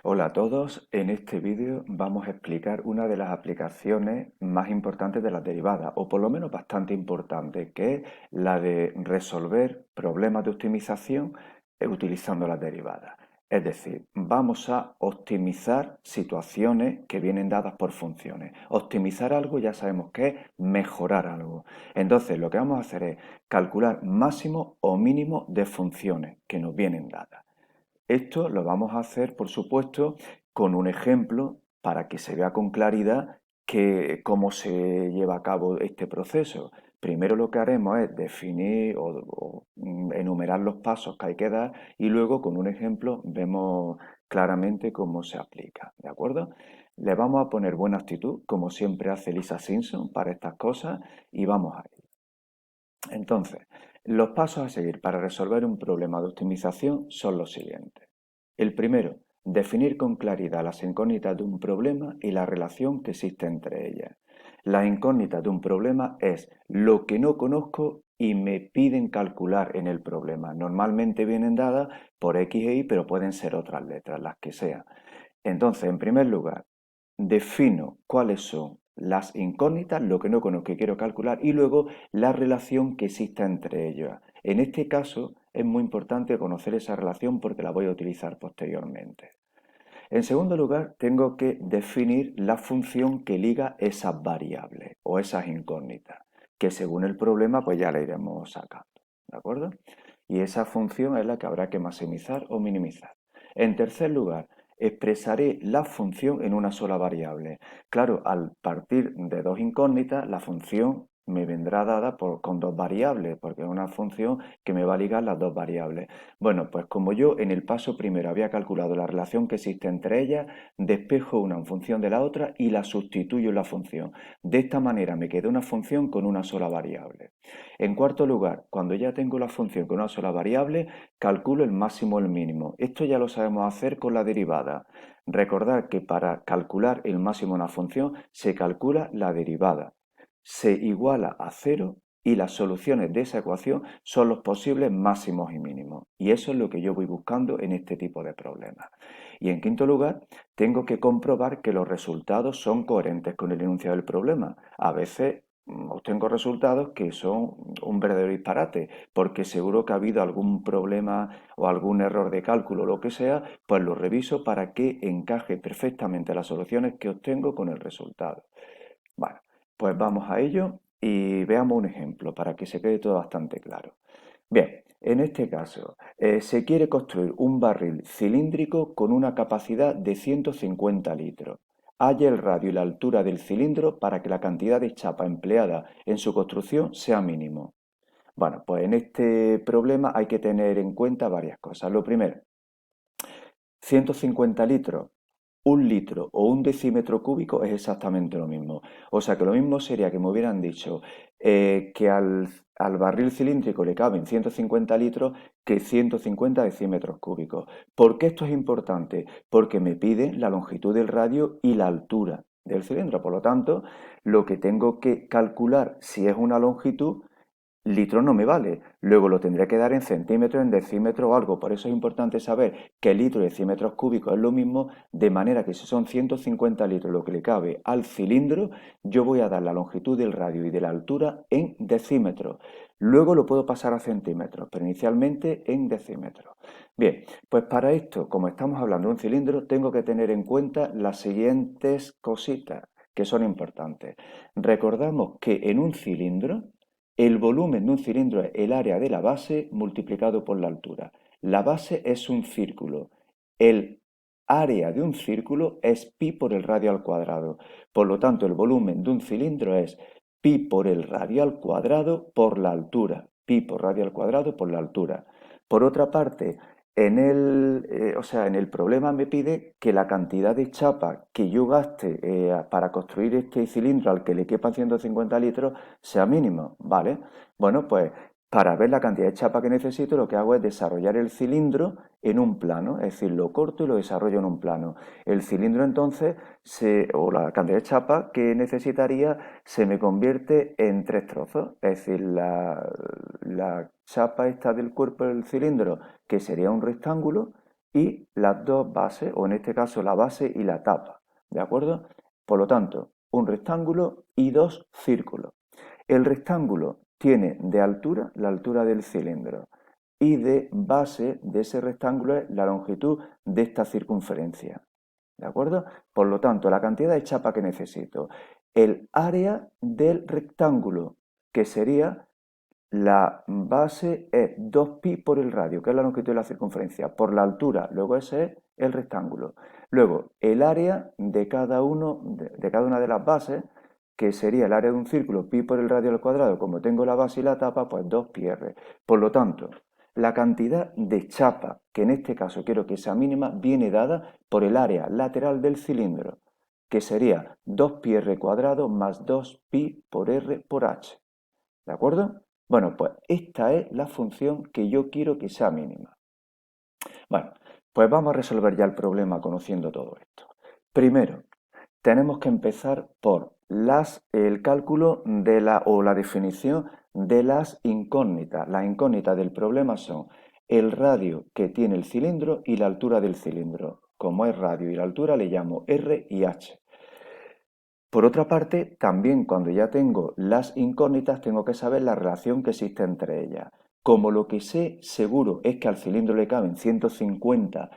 Hola a todos, en este vídeo vamos a explicar una de las aplicaciones más importantes de las derivadas, o por lo menos bastante importante, que es la de resolver problemas de optimización utilizando las derivadas. Es decir, vamos a optimizar situaciones que vienen dadas por funciones. Optimizar algo ya sabemos que es mejorar algo. Entonces, lo que vamos a hacer es calcular máximo o mínimo de funciones que nos vienen dadas. Esto lo vamos a hacer, por supuesto, con un ejemplo para que se vea con claridad cómo se lleva a cabo este proceso. Primero lo que haremos es definir o enumerar los pasos que hay que dar y luego con un ejemplo vemos claramente cómo se aplica. ¿De acuerdo? Le vamos a poner buena actitud, como siempre hace Lisa Simpson para estas cosas, y vamos a ello. Entonces, los pasos a seguir para resolver un problema de optimización son los siguientes. El primero, definir con claridad las incógnitas de un problema y la relación que existe entre ellas. Las incógnitas de un problema es lo que no conozco y me piden calcular en el problema. Normalmente vienen dadas por X e Y, pero pueden ser otras letras, las que sean. Entonces, en primer lugar, defino cuáles son las incógnitas, lo que no conozco y quiero calcular, y luego la relación que exista entre ellas. En este caso es muy importante conocer esa relación porque la voy a utilizar posteriormente. En segundo lugar, tengo que definir la función que liga esas variables o esas incógnitas, que según el problema pues ya la iremos sacando. ¿De acuerdo? Y esa función es la que habrá que maximizar o minimizar. En tercer lugar, expresaré la función en una sola variable. Claro, al partir de dos incógnitas, la función me vendrá dada con dos variables, porque es una función que me va a ligar las dos variables. Bueno, pues como yo en el paso primero había calculado la relación que existe entre ellas, despejo una en función de la otra y la sustituyo en la función. De esta manera me queda una función con una sola variable. En cuarto lugar, cuando ya tengo la función con una sola variable, calculo el máximo o el mínimo. Esto ya lo sabemos hacer con la derivada. Recordad que para calcular el máximo de una función se calcula la derivada. Se iguala a cero y las soluciones de esa ecuación son los posibles máximos y mínimos. Y eso es lo que yo voy buscando en este tipo de problemas. Y en quinto lugar, tengo que comprobar que los resultados son coherentes con el enunciado del problema. A veces obtengo resultados que son un verdadero disparate, porque seguro que ha habido algún problema o algún error de cálculo o lo que sea, pues lo reviso para que encaje perfectamente las soluciones que obtengo con el resultado. Bueno, pues vamos a ello y veamos un ejemplo para que se quede todo bastante claro. Bien, en este caso se quiere construir un barril cilíndrico con una capacidad de 150 litros. Halla el radio y la altura del cilindro para que la cantidad de chapa empleada en su construcción sea mínimo. Bueno, pues en este problema hay que tener en cuenta varias cosas. Lo primero, 150 litros, un litro o un decímetro cúbico es exactamente lo mismo. O sea que lo mismo sería que me hubieran dicho que al barril cilíndrico le caben 150 litros que 150 decímetros cúbicos. ¿Por qué esto es importante? Porque me piden la longitud del radio y la altura del cilindro. Por lo tanto, lo que tengo que calcular si es una longitud litro no me vale, luego lo tendré que dar en centímetros, en decímetros o algo. Por eso es importante saber que litro y decímetros cúbicos es lo mismo, de manera que si son 150 litros lo que le cabe al cilindro, yo voy a dar la longitud del radio y de la altura en decímetros. Luego lo puedo pasar a centímetros, pero inicialmente en decímetros. Bien, pues para esto, como estamos hablando de un cilindro, tengo que tener en cuenta las siguientes cositas que son importantes. Recordamos que en un cilindro el volumen de un cilindro es el área de la base multiplicado por la altura. La base es un círculo. El área de un círculo es pi por el radio al cuadrado. Por lo tanto, el volumen de un cilindro es pi por el radio al cuadrado por la altura. Pi por radio al cuadrado por la altura. Por otra parte, en el problema me pide que la cantidad de chapa que yo gaste para construir este cilindro al que le quepan 150 litros sea mínimo, ¿vale? Bueno, pues para ver la cantidad de chapa que necesito, lo que hago es desarrollar el cilindro en un plano, es decir, lo corto y lo desarrollo en un plano. El cilindro entonces, o la cantidad de chapa que necesitaría, se me convierte en tres trozos, es decir, la chapa esta del cuerpo del cilindro, que sería un rectángulo, y las dos bases, o en este caso la base y la tapa, ¿de acuerdo? Por lo tanto, un rectángulo y dos círculos. El rectángulo tiene de altura la altura del cilindro y de base de ese rectángulo es la longitud de esta circunferencia. ¿De acuerdo? Por lo tanto, la cantidad de chapa que necesito, el área del rectángulo, que sería la base es 2pi por el radio, que es la longitud de la circunferencia, por la altura, luego ese es el rectángulo. Luego, el área de cada una de las bases, que sería el área de un círculo, pi por el radio al cuadrado, como tengo la base y la tapa, pues 2pi r. Por lo tanto, la cantidad de chapa, que en este caso quiero que sea mínima, viene dada por el área lateral del cilindro, que sería 2pi r cuadrado más 2pi por r por h. ¿De acuerdo? Bueno, pues esta es la función que yo quiero que sea mínima. Bueno, pues vamos a resolver ya el problema conociendo todo esto. Primero, tenemos que empezar por el cálculo de la definición de las incógnitas. Las incógnitas del problema son el radio que tiene el cilindro y la altura del cilindro. Como es radio y la altura, le llamo R y H. Por otra parte, también cuando ya tengo las incógnitas, tengo que saber la relación que existe entre ellas. Como lo que sé seguro es que al cilindro le caben 150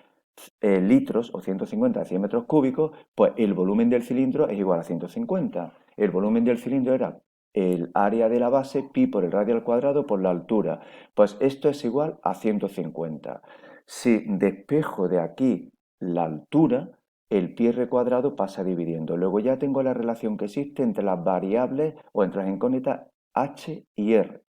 litros o 150 100 metros cúbicos, pues el volumen del cilindro es igual a 150. El volumen del cilindro era el área de la base, pi por el radio al cuadrado por la altura. Pues esto es igual a 150. Si despejo de aquí la altura, el pi r cuadrado pasa dividiendo. Luego ya tengo la relación que existe entre las variables o entre las incógnitas h y r.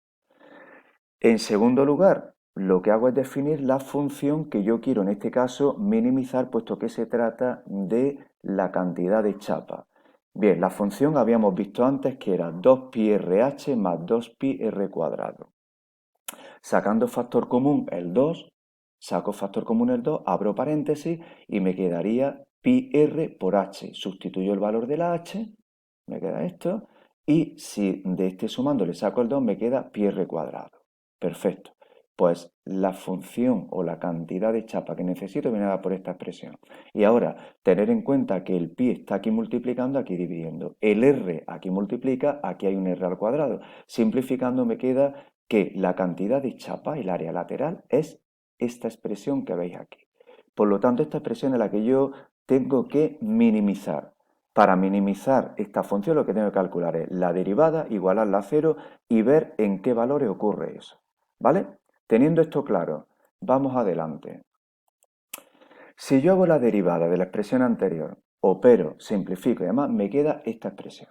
En segundo lugar, lo que hago es definir la función que yo quiero en este caso minimizar, puesto que se trata de la cantidad de chapa. Bien, la función habíamos visto antes que era 2pi RH más 2pi r cuadrado. Sacando factor común el 2, saco factor común el 2, abro paréntesis y me quedaría pi r por h. Sustituyo el valor de la h, me queda esto, y si de este sumando le saco el 2, me queda pi r cuadrado. Perfecto. Pues la función o la cantidad de chapa que necesito viene dada por esta expresión. Y ahora, tener en cuenta que el pi está aquí multiplicando, aquí dividiendo. El r aquí multiplica, aquí hay un r al cuadrado. Simplificando me queda que la cantidad de chapa, el área lateral, es esta expresión que veis aquí. Por lo tanto, esta expresión es la que yo tengo que minimizar. Para minimizar esta función lo que tengo que calcular es la derivada, igualarla a cero y ver en qué valores ocurre eso. ¿Vale? Teniendo esto claro, vamos adelante. Si yo hago la derivada de la expresión anterior, opero, simplifico y demás, me queda esta expresión.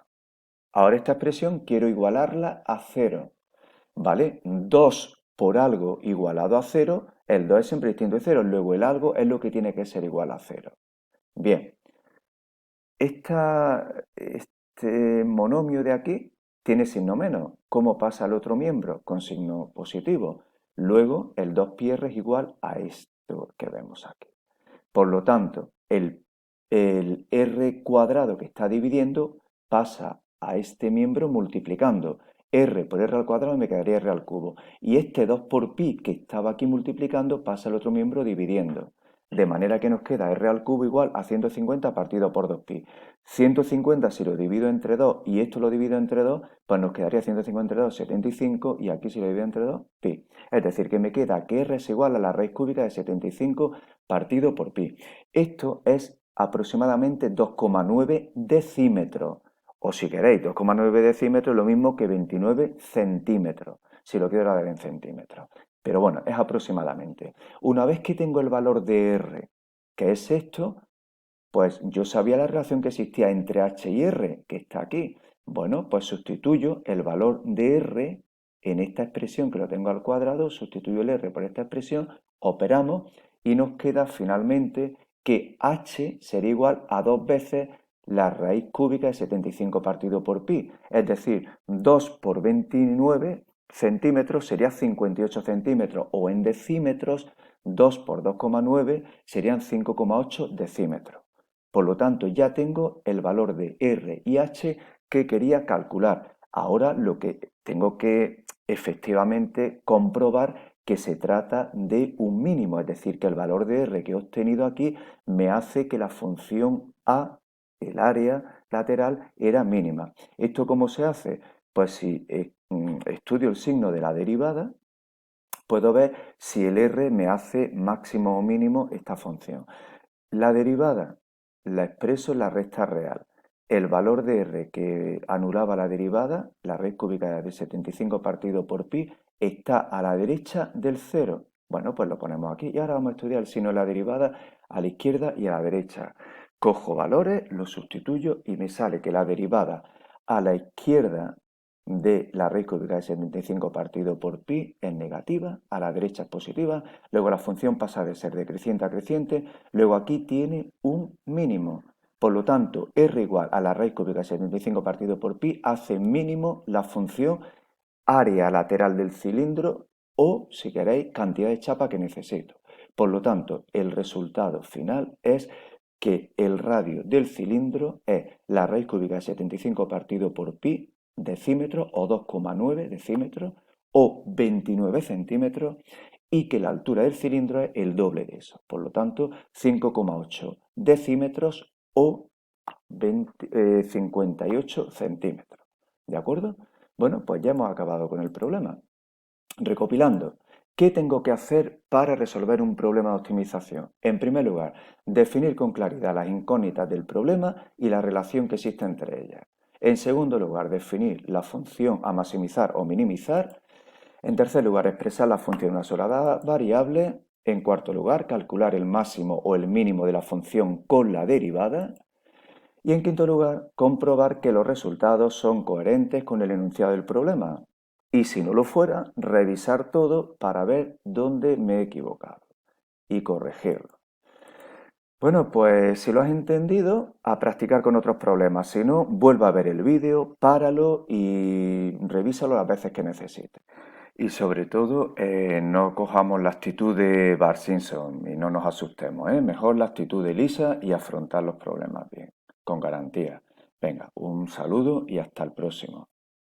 Ahora esta expresión quiero igualarla a cero. ¿Vale? 2 por algo igualado a cero, el 2 es siempre distinto de cero, luego el algo es lo que tiene que ser igual a cero. Bien, este monomio de aquí tiene signo menos. ¿Cómo pasa al otro miembro? Con signo positivo. Luego el 2πr es igual a esto que vemos aquí. Por lo tanto, el r cuadrado que está dividiendo pasa a este miembro multiplicando. R por r al cuadrado me quedaría r al cubo. Y este 2 por pi que estaba aquí multiplicando pasa al otro miembro dividiendo. De manera que nos queda r al cubo igual a 150 partido por 2pi. 150 si lo divido entre 2 y esto lo divido entre 2, pues nos quedaría 150 entre 2, 75 y aquí si lo divido entre 2, pi. Es decir, que me queda que r es igual a la raíz cúbica de 75 partido por pi. Esto es aproximadamente 2,9 decímetros. O si queréis, 2,9 decímetros es lo mismo que 29 centímetros, si lo quiero dar en centímetros. Pero bueno, es aproximadamente. Una vez que tengo el valor de R, que es esto, pues yo sabía la relación que existía entre H y R, que está aquí. Bueno, pues sustituyo el valor de R en esta expresión que lo tengo al cuadrado, sustituyo el R por esta expresión, operamos y nos queda finalmente que H sería igual a 2 veces la raíz cúbica de 75 partido por pi. Es decir, 2 por 29 centímetros sería 58 centímetros o en decímetros 2 por 2,9 serían 5,8 decímetros. Por lo tanto, ya tengo el valor de R y H que quería calcular. Ahora lo que tengo que efectivamente comprobar que se trata de un mínimo, es decir, que el valor de R que he obtenido aquí me hace que la función A, el área lateral, era mínima. ¿Esto cómo se hace? Pues si estudio el signo de la derivada, puedo ver si el R me hace máximo o mínimo esta función. La derivada la expreso en la recta real. El valor de R que anulaba la derivada, la raíz cúbica de 75 partido por pi, está a la derecha del cero. Bueno, pues lo ponemos aquí y ahora vamos a estudiar el signo de la derivada a la izquierda y a la derecha. Cojo valores, los sustituyo y me sale que la derivada a la izquierda de la raíz cúbica de 75 partido por pi es negativa, a la derecha es positiva, luego la función pasa de ser decreciente a creciente, luego aquí tiene un mínimo. Por lo tanto, R igual a la raíz cúbica de 75 partido por pi hace mínimo la función área lateral del cilindro o, si queréis, cantidad de chapa que necesito. Por lo tanto, el resultado final es que el radio del cilindro es la raíz cúbica de 75 partido por pi decímetros o 2,9 decímetros o 29 centímetros y que la altura del cilindro es el doble de eso. Por lo tanto, 5,8 decímetros o 58 centímetros. ¿De acuerdo? Bueno, pues ya hemos acabado con el problema. Recopilando, ¿qué tengo que hacer para resolver un problema de optimización? En primer lugar, definir con claridad las incógnitas del problema y la relación que existe entre ellas. En segundo lugar, definir la función a maximizar o minimizar. En tercer lugar, expresar la función de una sola variable. En cuarto lugar, calcular el máximo o el mínimo de la función con la derivada. Y en quinto lugar, comprobar que los resultados son coherentes con el enunciado del problema. Y si no lo fuera, revisar todo para ver dónde me he equivocado y corregirlo. Bueno, pues si lo has entendido, a practicar con otros problemas. Si no, vuelve a ver el vídeo, páralo y revísalo las veces que necesites. Y sobre todo, no cojamos la actitud de Bart Simpson y no nos asustemos, ¿eh? Mejor la actitud de Lisa y afrontar los problemas bien, con garantía. Venga, un saludo y hasta el próximo.